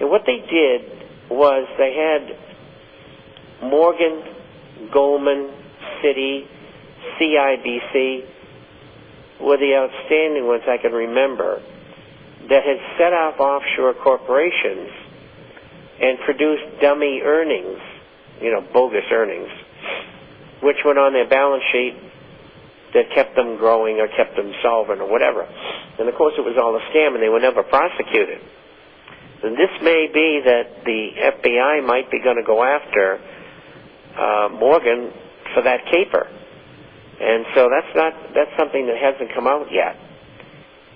And what they did was they had Morgan, Goldman, Citi, CIBC were the outstanding ones I can remember that had set up offshore corporations and produced dummy earnings, bogus earnings, which went on their balance sheet that kept them growing or kept them solvent or whatever. And of course it was all a scam and they were never prosecuted. And this may be that the FBI might be going to go after Morgan for that caper. And so that's something that hasn't come out yet.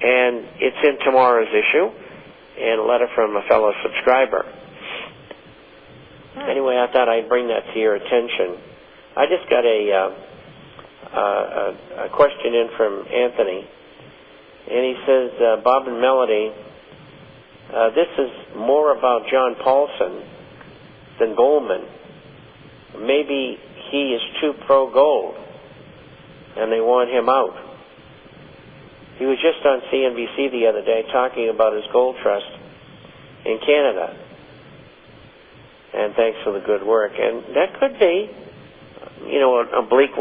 And it's in tomorrow's issue, and a letter from a fellow subscriber. Anyway, I thought I'd bring that to your attention. I just got a question in from Anthony, and he says, Bob and Melody, this is more about John Paulson than Goldman. Maybe he is too pro-gold, and they want him out. He was just on CNBC the other day talking about his gold trust in Canada. And thanks for the good work. And that could be, a bleak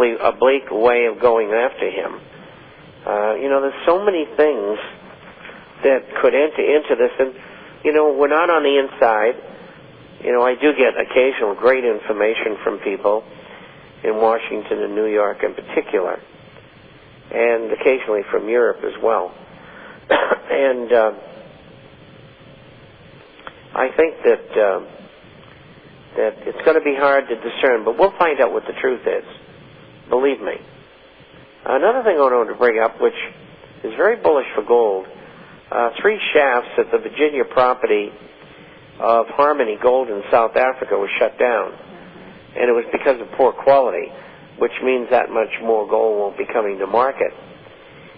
way of going after him. There's so many things that could enter into this. And, we're not on the inside. I do get occasional great information from people in Washington and New York in particular, and occasionally from Europe as well. And I think that it's going to be hard to discern, but we'll find out what the truth is. Believe me. Another thing I wanted to bring up, which is very bullish for gold, 3 shafts at the Virginia property of Harmony Gold in South Africa was shut down. And it was because of poor quality, which means that much more gold won't be coming to market.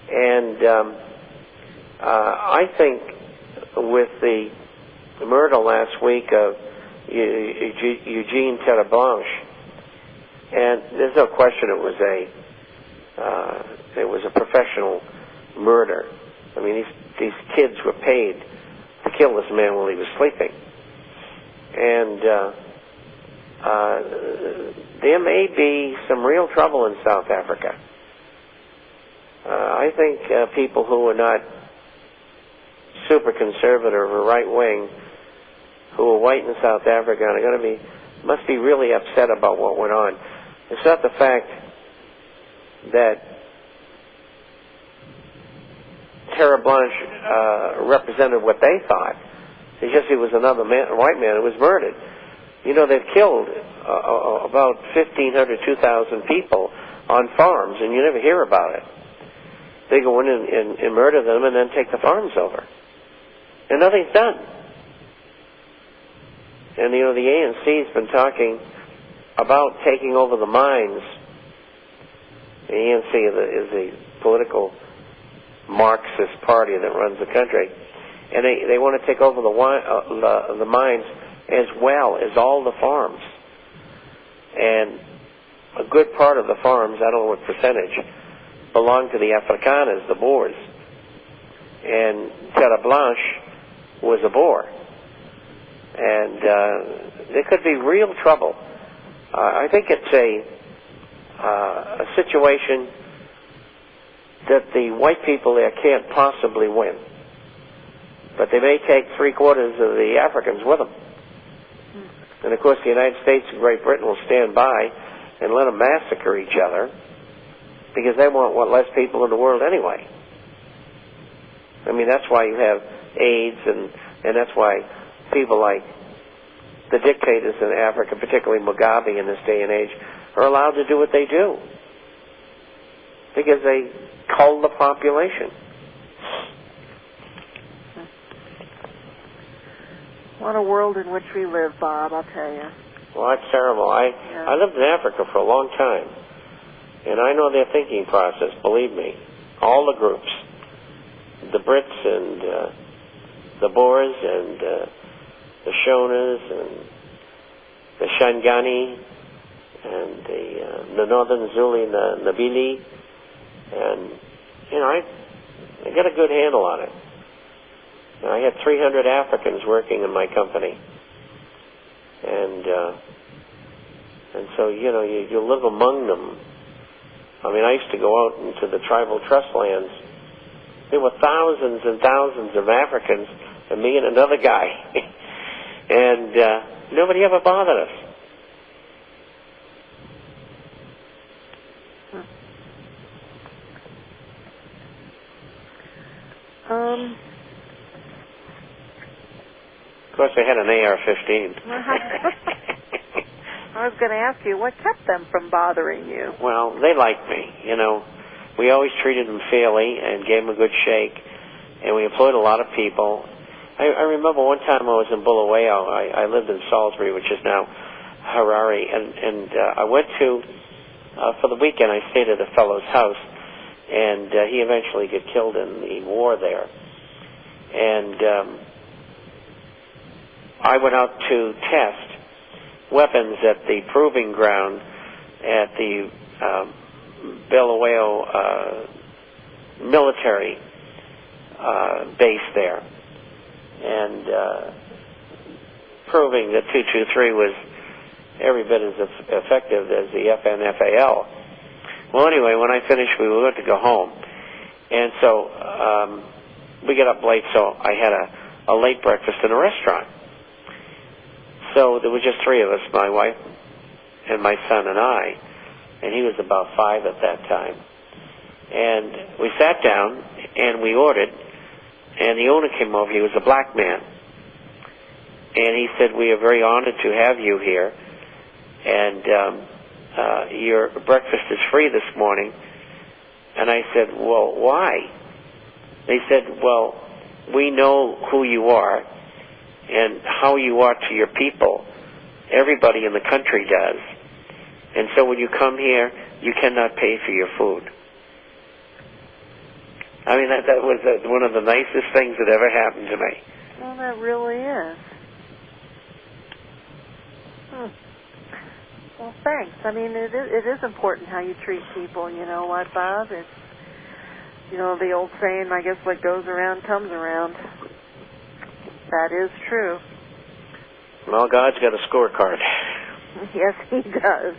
And I think with the murder last week of Eugene Terreblanche, and there's no question it was a professional murder. I mean, these kids were paid to kill this man while he was sleeping. And there may be some real trouble in South Africa. I think people who are not super conservative or right wing, who are white in South Africa, are going to must be really upset about what went on. It's not the fact that Terreblanche represented what they thought. It's just he was another white man who was murdered. They've killed about 1,500, 2,000 people on farms, and you never hear about it. They go in and murder them and then take the farms over. And nothing's done. And, the ANC's been talking about taking over the mines. The ANC is the political Marxist party that runs the country. And they want to take over the mines as well as all the farms. And a good part of the farms, I don't know what percentage, belong to the Afrikaners, the Boers. And Terreblanche was a Boer. And there could be real trouble. I think it's a situation that the white people there can't possibly win. But they may take 3/4 of the Africans with them. And of course the United States and Great Britain will stand by and let them massacre each other because they want less people in the world anyway. I mean, that's why you have AIDS, and that's why people like the dictators in Africa, particularly Mugabe in this day and age, are allowed to do what they do. Because they cull the population. What a world in which we live, Bob, I'll tell you. Well, that's terrible. I lived in Africa for a long time, and I know their thinking process, believe me. All the groups, the Brits and the Boers and the Shonas and the Shangani and the Northern Zulu, the Nabili, and, I got a good handle on it. I had 300 Africans working in my company, and so you live among them. I mean, I used to go out into the tribal trust lands. There were thousands and thousands of Africans, and me and another guy, and nobody ever bothered us. Of course, I had an AR-15. I was going to ask you, what kept them from bothering you? Well, they liked me. We always treated them fairly and gave them a good shake, and we employed a lot of people. I remember one time I was in Bulawayo. I lived in Salisbury, which is now Harare, and I went to, for the weekend, I stayed at a fellow's house, and he eventually got killed in the war there. And I went out to test weapons at the proving ground at the Bulawayo military base there, and proving that 223 was every bit as effective as the FNFAL. Well, anyway, when I finished, we went to go home, and so we got up late, so I had a late breakfast in a restaurant. So there were just three of us, my wife and my son and I, and he was about 5 at that time. And we sat down and we ordered, and the owner came over. He was a black man. And he said, "We are very honored to have you here, and your breakfast is free this morning." And I said, "Well, why?" They said, "Well, we know who you are and how you are to your people. Everybody in the country does. And so when you come here, you cannot pay for your food." I mean, that was one of the nicest things that ever happened to me. Well, that really is. Well, thanks. I mean, it is important how you treat people. You know what, Bob? It's, the old saying, I guess what goes around comes around. That is true. Well, God's got a scorecard. Yes, He does.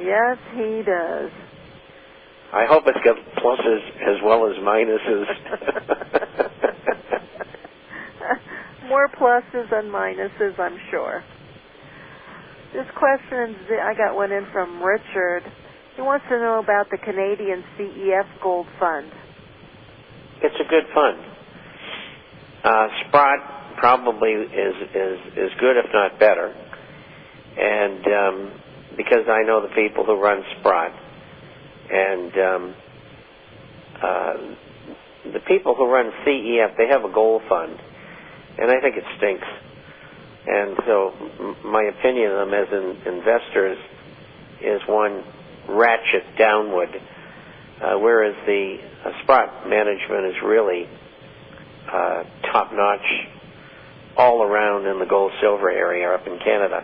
Yes, He does. I hope it's got pluses as well as minuses. More pluses than minuses, I'm sure. This question, I got one in from Richard. He wants to know about the Canadian CEF Gold Fund. It's a good fund. Sprott probably is good, if not better. And because I know the people who run Sprott, and the people who run CEF, they have a gold fund, and I think it stinks. And so my opinion of them as investors is one ratchet downward, whereas the Sprott management is really top-notch all around in the gold-silver area up in Canada.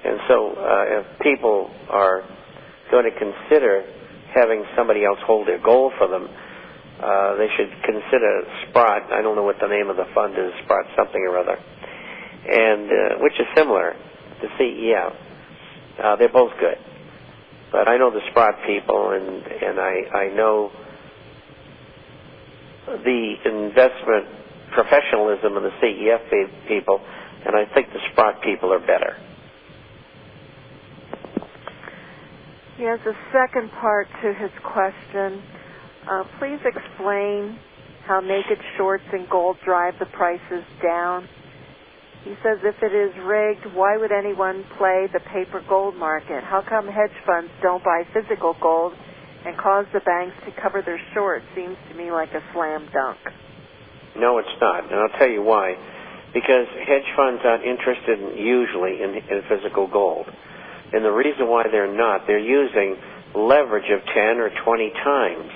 And so if people are going to consider having somebody else hold their gold for them, they should consider Sprott. I don't know what the name of the fund is, Sprott something or other, and which is similar to CEF. They're both good. But I know the Sprott people, and I know the investment professionalism of the CEF people, and I think the Sprott people are better. He has a second part to his question. Please explain how naked shorts in gold drive the prices down. He says if it is rigged, why would anyone play the paper gold market? How come hedge funds don't buy physical gold and cause the banks to cover their shorts? Seems to me like a slam dunk. No, it's not, and I'll tell you why. Because hedge funds aren't interested usually in physical gold. And the reason why they're not, they're using leverage of 10 or 20 times.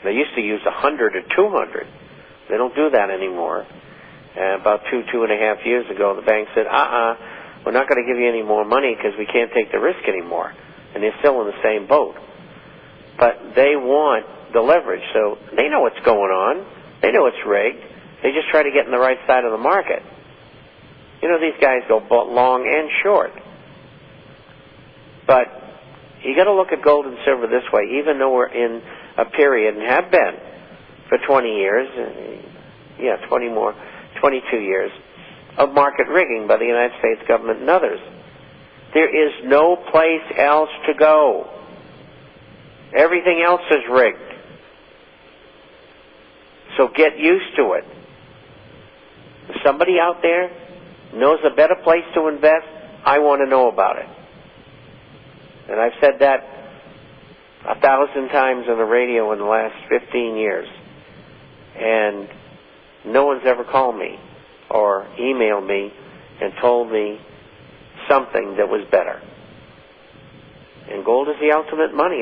They used to use 100 or 200. They don't do that anymore. About 2.5 years ago, the bank said, we're not going to give you any more money because we can't take the risk anymore. And they're still in the same boat. But they want the leverage, so they know what's going on. They know it's rigged. They just try to get in the right side of the market. You know, these guys go both long and short. But you got to look at gold and silver this way. Even though we're in a period, and have been for 20 years, 22 years, of market rigging by the United States government and others. There is no place else to go. Everything else is rigged. So get used to it. If somebody out there knows a better place to invest, I want to know about it. And I've said that 1,000 times on the radio in the last 15 years. And no one's ever called me or emailed me and told me something that was better. And gold is the ultimate money.